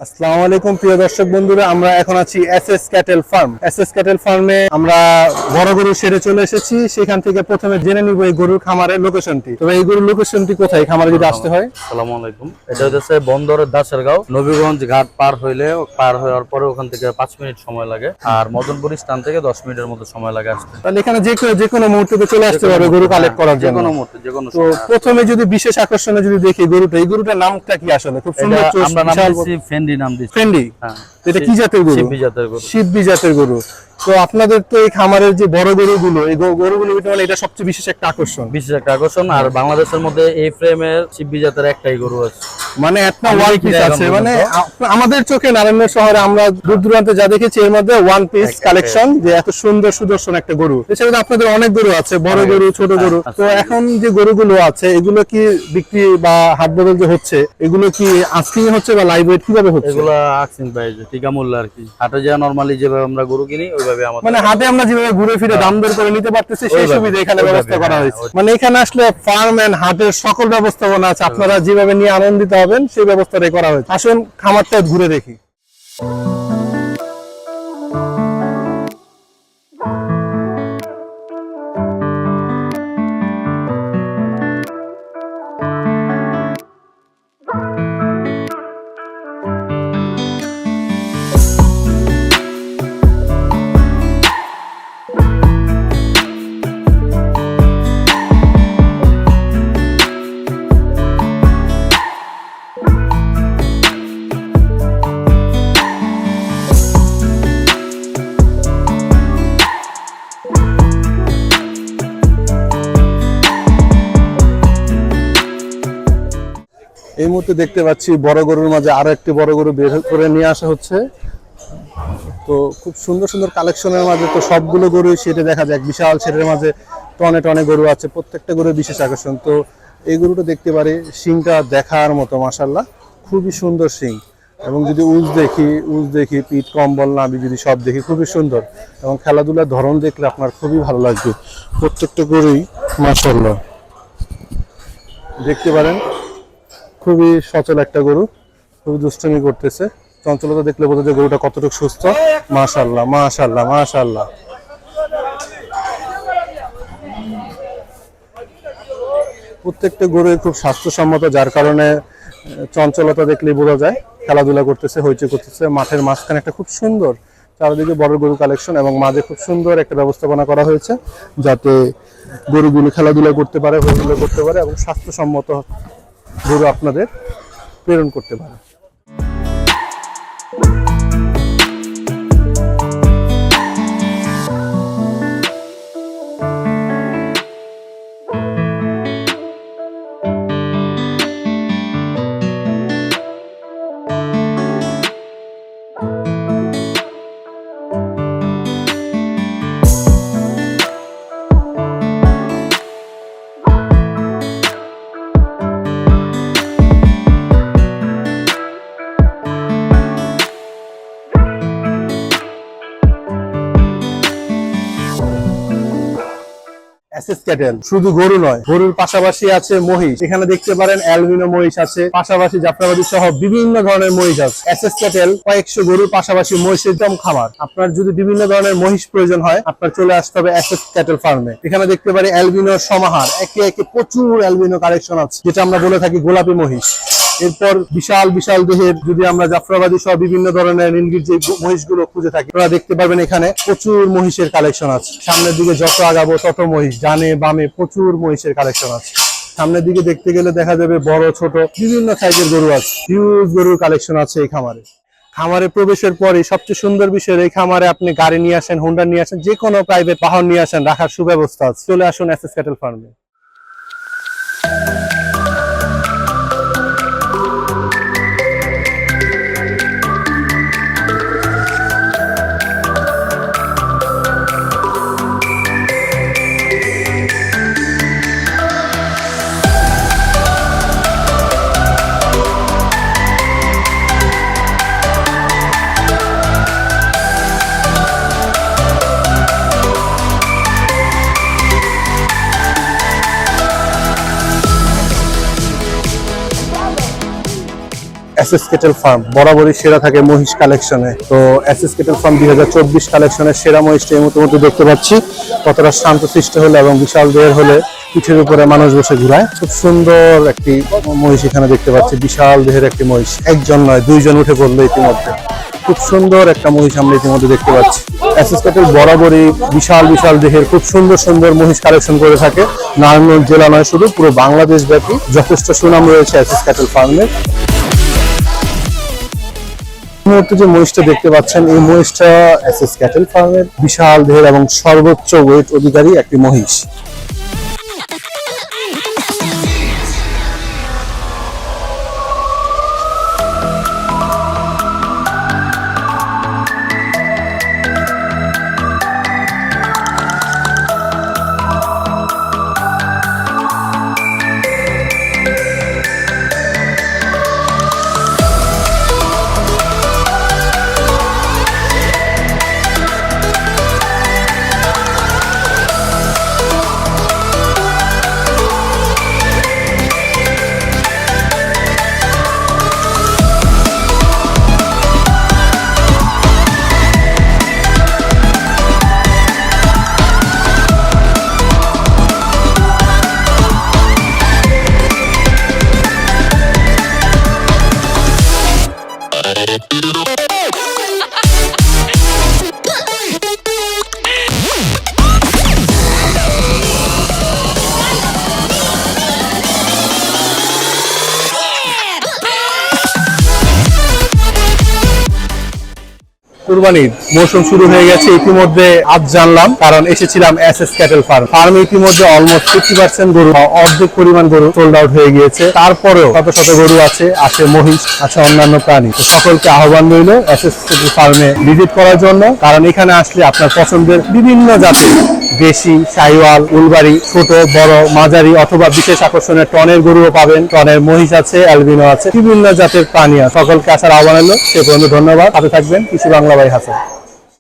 আসসালামু আলাইকুম প্রিয় দর্শক বন্ধুরা, আমরা এখন আছি SS cattle farm. SS cattle ফার্মে আমরা বড় গরু সেরে চলে এসেছি। সেখান থেকে প্রথমে জেনে নিব এই গরুর খামারের লোকেশনটি। তবে এই গরুর লোকেশনটি কোথায়, খামারে যদি আসতে হয়? আসসালামু আলাইকুম। এটা হচ্ছে বন্দরের দাসেরগাঁও, নবীগঞ্জ ঘাট পার হওয়ার পরে ওখান থেকে 5 মিনিট সময় লাগে, আর মদনপুর স্থান থেকে 10 মিনিটের মতো সময় লাগে আসতে। তাহলে এখানে যে কোনো মুহূর্তে চলে আসতে পারবে গরু কালেক্ট করার জন্য। যে কোনো মুহূর্তে, যে কোনো তো প্রথমে যদি বিশেষ আকর্ষণে যদি দেখি গরুটা, এই গরুটার নামটা কি আসলে? খুব সুন্দর চোখ, আমরা নাম বিশাল দিয়েছি ফেন্ডি নাম দিয়েছি। ফেন্ডি। হ্যাঁ, এটা কি জাতের গরু? শিববি জাতের গরু। শিববি জাতের গরু। তো আপনাদের তো এই খামারের যে বড় গরুগুলো, এই গরুগুলো মানে এটা সবচেয়ে বিশেষ একটা আকর্ষণ। বিশেষ একটা আকর্ষণ। আর বাংলাদেশের মধ্যে এই ফ্রেমের শিববি জাতের একটাই গরু আছে, মানে একটা ওয়ান পিস আছে। মানে আমাদের চোখে নারায়ণ শহরে আমরা দূর দূরান্তে যা দেখেছি এর মধ্যে ওয়ান পিস কালেকশন, যে এত সুন্দর সুদর্শন একটা গরু। এছাড়া আপনাদের অনেক গরু আছে, বড় গরু, ছোট গরু। তো এখন যে গরুগুলো আছে এগুলো কি বিক্রি বা হাট বদল যে হচ্ছে, এগুলো কি আস্কিং হচ্ছে বা লাইভ ওয়েট কিভাবে হচ্ছে? এগুলো আক্সিং প্রাইস, টিকা মূল্য আর কি। হাটে যা নরমালি যেভাবে আমরা গরু কিনি ওইভাবে আমাদের, মানে হাটে আমরা যেভাবে ঘুরে ফিরে দাম দর করে নিতে পারতেছি সেই সুবিধা এখানে ব্যবস্থা করা হয়েছে। মানে এখানে আসলে ফার্ম এন্ড হাটের সকল ব্যবস্থাপনা আছে, আপনারা যেভাবে নিয়ে আনন্দিত হবেন সেই ব্যবস্থাটাই করা হয়েছে। আসুন খামারটা ঘুরে দেখি। এই মুহূর্তে দেখতে পাচ্ছি বড় গরুর মাঝে আরো একটি বড় গরু বের করে নিয়ে আসা হচ্ছে। তো খুব সুন্দর সুন্দর কালেকশনের মাঝে তো সবগুলো গরু সেটা দেখা যায়, বিশাল সেটের মাঝে টনে টনে গরু আছে, প্রত্যেকটা গরুর বিশেষ আকর্ষণ। তো এই গরুটা দেখতে পারি, শিংটা দেখার মতো, মাশাআল্লাহ খুবই সুন্দর শিং। এবং যদি উজ দেখি পিঠ, কম্বল, নাভি যদি সব দেখি, খুবই সুন্দর। এবং খেলাধুলার ধরন দেখলে আপনার খুবই ভালো লাগবে। প্রত্যেকটা গরুই মাশাআল্লাহ দেখতে পারেন, খুবই সচল একটা গরু, খুবই দুষ্টুমি করতেছে। চঞ্চলতা দেখলে বোঝা যায় গরুটা কতটুকু সুস্থ। মাশাআল্লাহ মাশাআল্লাহ মাশাআল্লাহ। প্রত্যেকটা গরু খুব স্বাস্থ্যসম্মত, যার কারণে চঞ্চলতা দেখলেই বোঝা যায় খেলাধুলা করতেছে, হইচই করতেছে। মাঠের মাঝখানে একটা খুব সুন্দর চারিদিকে বড় গরু কালেকশন, এবং মাঝে খুব সুন্দর একটা ব্যবস্থাপনা করা হয়েছে যাতে গরুগুলো খেলাধুলা করতে পারে, হইচই করতে পারে এবং স্বাস্থ্যসম্মত গরু আপনাদের প্রেরণ করতে পারে। এসএস ক্যাটেল শুধু গরু নয়, গরুর পাশাপাশি আছে মহিষ। এখানে দেখতে পারেন অ্যালবিনো মহিষ আছে, পাশাপাশি জাফরাবাদী সহ বিভিন্ন ধরনের মহিষ আছে। এসএস ক্যাটেল কয়েকশো গরুর পাশাপাশি মহিষের দম খামার। আপনার যদি বিভিন্ন ধরনের মহিষ প্রয়োজন হয়, আপনার চলে আসতে হবে এসএস ক্যাটেল ফার্মে। এখানে দেখতে পারি অ্যালবিনোর সমাহার, একে একে প্রচুর অ্যালবিনো কালেকশন আছে, যেটা আমরা বলে থাকি গোলাপি মহিষ। এরপর বিশাল বিশাল দেহের যদি আমরা জাফরাবাদী সহ বিভিন্ন ধরনের নীলগির যে মহিষগুলো খুঁজে থাকি, আপনারা দেখতে পারবেন এখানে প্রচুর মহিষের কালেকশন আছে। সামনের দিকে যত আগাবো তত মহিষ, ডানে বামে প্রচুর মহিষের কালেকশন আছে। সামনের দিকে দেখতে গেলে দেখা যাবে বড় ছোট বিভিন্ন সাইজের গরু আছে, হিউজ গরুর কালেকশন আছে এই খামারে। খামারে প্রবেশের পরে সবচেয়ে সুন্দর বিষয়, এই খামারে আপনি গাড়ি নিয়ে আসেন, হোন্ডা নিয়ে আসেন, যে কোনো প্রাইভেট বাহন নিয়ে আসেন, রাখার সুব্যবস্থা আছে। চলে আসুন এসএস ক্যাটেল ফার্মে। এসএস কেটেল ফার্ম বরাবরই সেরা থাকে মহিষ কালেকশনে। তো এসএস কেটেল ফার্ম 2024 কালেকশনের সেরা মহিষটা এই মুহূর্তে দেখতে পাচ্ছি। কতটা শান্তশিষ্ট হলে এবং বিশাল দেহের হলে পিঠের উপরে মানুষ বসে ঘুরায়। খুব সুন্দর একটি মহিষ এখানে দেখতে পাচ্ছি, বিশাল দেহের একটি মহিষ, একজন নয় দুইজন উঠে পড়লো ইতিমধ্যে। খুব সুন্দর একটা মহিষ আমরা ইতিমধ্যে দেখতে পাচ্ছি। এসএস কেটেল বরাবরই বিশাল বিশাল দেহের খুব সুন্দর সুন্দর মহিষ কালেকশন করে থাকে। নারায়ণগঞ্জ জেলা নয়, শুধু পুরো বাংলাদেশ ব্যাপী যথেষ্ট সুনাম রয়েছে এসএস কেটেল ফার্মের। যে মহিষটা দেখতে পাচ্ছেন, এই মহিষটা এসএস ক্যাটেল ফার্মের বিশাল দেহের এবং সর্বোচ্চ ওয়েট অধিকারী একটি মহিষ। কুরবানির মৌসুম শুরু হয়ে গেছে ইতিমধ্যে, আজ জানলাম, কারণ এসেছিলাম এসএস ক্যাটেল ফার্মে ইতিমধ্যে অলমোস্ট 50% গরু, অর্ধেক পরিমাণ গরু সোল্ড আউট হয়ে গিয়েছে। তারপরেও শত শত গরু আছে মহিষ আছে, অন্যান্য প্রাণী। তো সকলকে আহ্বান রইল এসএস ক্যাটেল ফার্মে ভিজিট করার জন্য, কারণ এখানে আসলে আপনার পছন্দের বিভিন্ন জাতের দেশি, শাহিওয়াল, উলবাড়ি, ছোট বড় মাঝারি অথবা বিশেষ আকর্ষণের টনের গরুও পাবেন। টনের মহিষ আছে, অ্যালবিনো আছে, বিভিন্ন জাতের প্রাণী আছে। সকলকে আসার আহ্বান রইল। সে পর্যন্ত ধন্যবাদ। সাথে থাকবেন কৃষি বাংলা বাই হাসান।